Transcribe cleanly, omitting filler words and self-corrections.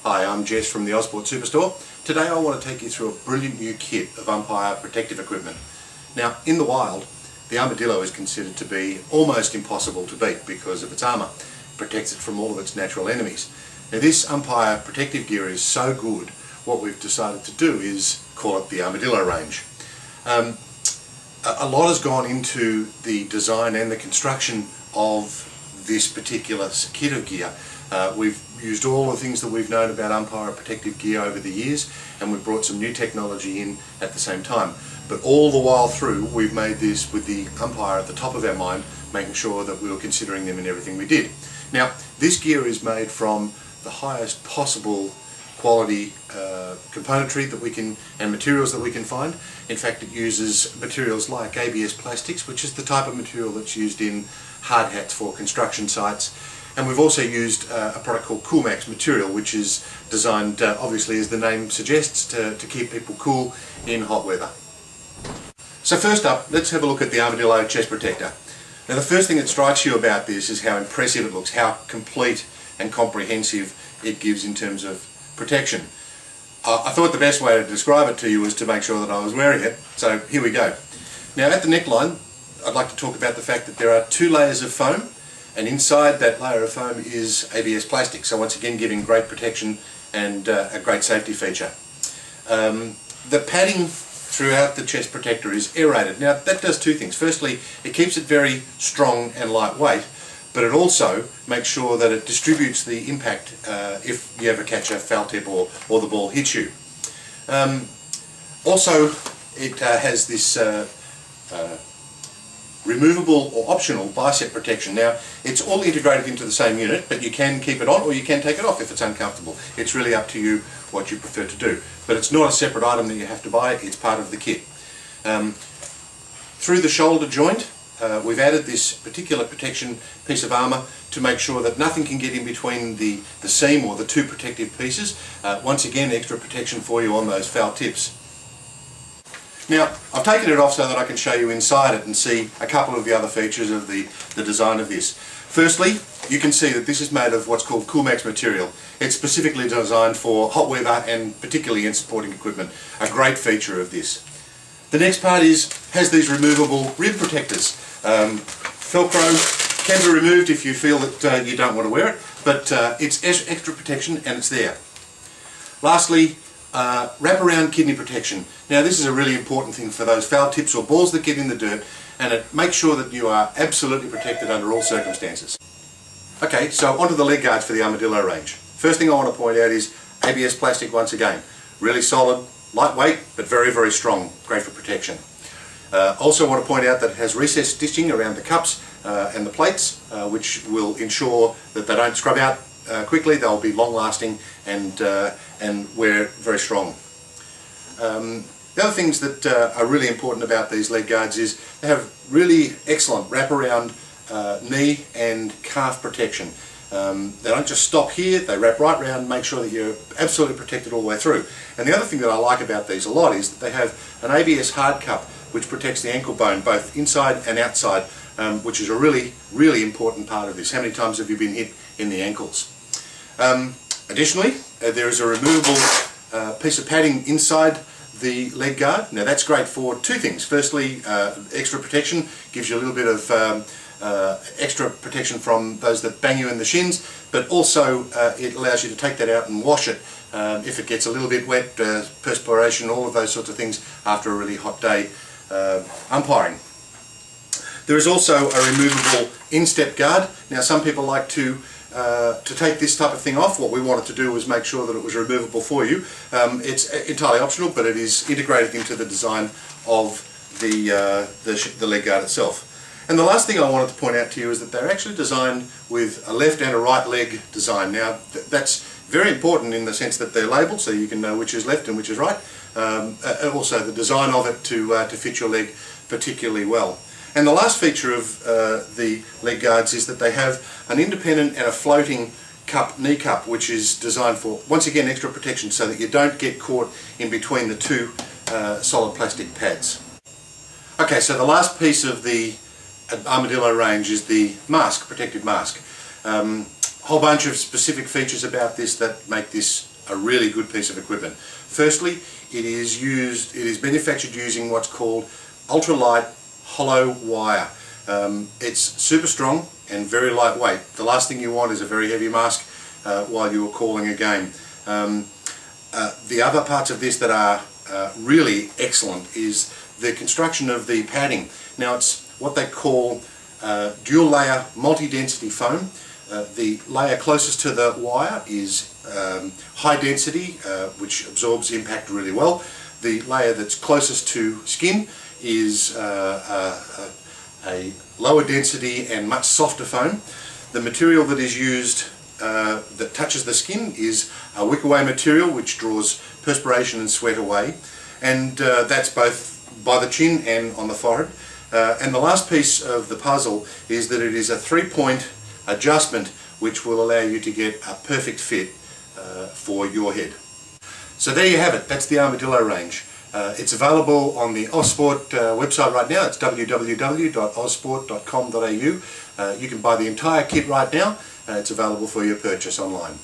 Hi, I'm Jess from the Osborne Superstore. Today I want to take you through a brilliant new kit of Umpire protective equipment. Now, in the wild, the Armadillo is considered to be almost impossible to beat because of its armour. It protects it from all of its natural enemies. Now, this Umpire protective gear is so good, what we've decided to do is call it the Armadillo range. A lot has gone into the design and the construction of this particular kit of gear. We've used all the things that we've known about Umpire protective gear over the years, and we've brought some new technology in at the same time. But all the while through, we've made this with the Umpire at the top of our mind, making sure that we were considering them in everything we did. Now, this gear is made from the highest possible quality componentry that we can, and materials that we can find. In fact, it uses materials like ABS plastics, which is the type of material that's used in hard hats for construction sites. And we've also used a product called Coolmax material, which is designed, obviously as the name suggests, to keep people cool in hot weather. So first up, let's have a look at the Armadillo chest protector. Now, the first thing that strikes you about this is how impressive it looks, how complete and comprehensive it gives in terms of protection. I thought the best way to describe it to you was to make sure that I was wearing it, so here we go. Now, at the neckline, I'd like to talk about the fact that there are two layers of foam, and inside that layer of foam is ABS plastic, so once again giving great protection and a great safety feature. The padding throughout the chest protector is aerated. Now, that does two things. Firstly, it keeps it very strong and lightweight, but it also makes sure that it distributes the impact if you ever catch a foul tip or the ball hits you. Also, it has this removable or optional bicep protection. Now, it's all integrated into the same unit, but you can keep it on or you can take it off if it's uncomfortable. It's really up to you what you prefer to do. But it's not a separate item that you have to buy, it's part of the kit. Through the shoulder joint, we've added this particular protection piece of armour to make sure that nothing can get in between the seam or the two protective pieces. Once again, extra protection for you on those foul tips. Now, I've taken it off so that I can show you inside it and see a couple of the other features of the design of this. Firstly, you can see that this is made of what's called Coolmax material. It's specifically designed for hot weather and particularly in supporting equipment. A great feature of this. The next part has these removable rib protectors. Velcro can be removed if you feel that you don't want to wear it, but it's extra protection and it's there. Lastly, wraparound kidney protection. Now, this is a really important thing for those foul tips or balls that get in the dirt, and it makes sure that you are absolutely protected under all circumstances. Okay, so onto the leg guards for the Armadillo range. First thing I want to point out is ABS plastic once again. Really solid, lightweight, but very, very strong. Great for protection. Also want to point out that it has recessed stitching around the cups and the plates, which will ensure that they don't scrub out quickly. They'll be long lasting and wear very strong. The other things that are really important about these leg guards is they have really excellent wraparound knee and calf protection. They don't just stop here, they wrap right round, make sure that you're absolutely protected all the way through. And the other thing that I like about these a lot is that they have an ABS hard cup which protects the ankle bone both inside and outside, which is a really, really important part of this. How many times have you been hit in the ankles? Additionally, there is a removable piece of padding inside the leg guard. Now, that's great for two things. Firstly, extra protection, gives you a little bit of extra protection from those that bang you in the shins, but also it allows you to take that out and wash it if it gets a little bit wet, perspiration, all of those sorts of things after a really hot day umpiring. There is also a removable instep guard. Now, some people like to take this type of thing off. What we wanted to do was make sure that it was removable for you. It's entirely optional, but it is integrated into the design of the leg guard itself. And the last thing I wanted to point out to you is that they're actually designed with a left and a right leg design. Now, that's very important in the sense that they're labelled so you can know which is left and which is right. And also the design of it to fit your leg particularly well. And the last feature of the leg guards is that they have an independent and a floating knee cup, which is designed for, once again, extra protection so that you don't get caught in between the two solid plastic pads. Okay, so the last piece of the Armadillo range is the mask, protective mask. Whole bunch of specific features about this that make this a really good piece of equipment. Firstly, it is manufactured using what's called ultralight hollow wire. It's super strong and very lightweight. The last thing you want is a very heavy mask while you're calling a game. The other parts of this that are really excellent is the construction of the padding. Now it's what they call dual layer multi-density foam. The layer closest to the wire is high density, which absorbs impact really well. The layer that's closest to skin is a lower density and much softer foam. The material that is used that touches the skin is a wick-away material which draws perspiration and sweat away, and that's both by the chin and on the forehead. And the last piece of the puzzle is that it is a 3-point adjustment which will allow you to get a perfect fit for your head. So there you have it, that's the Armadillo range. It's available on the Ozsport website right now. It's www.ozsport.com.au. You can buy the entire kit right now. It's available for your purchase online.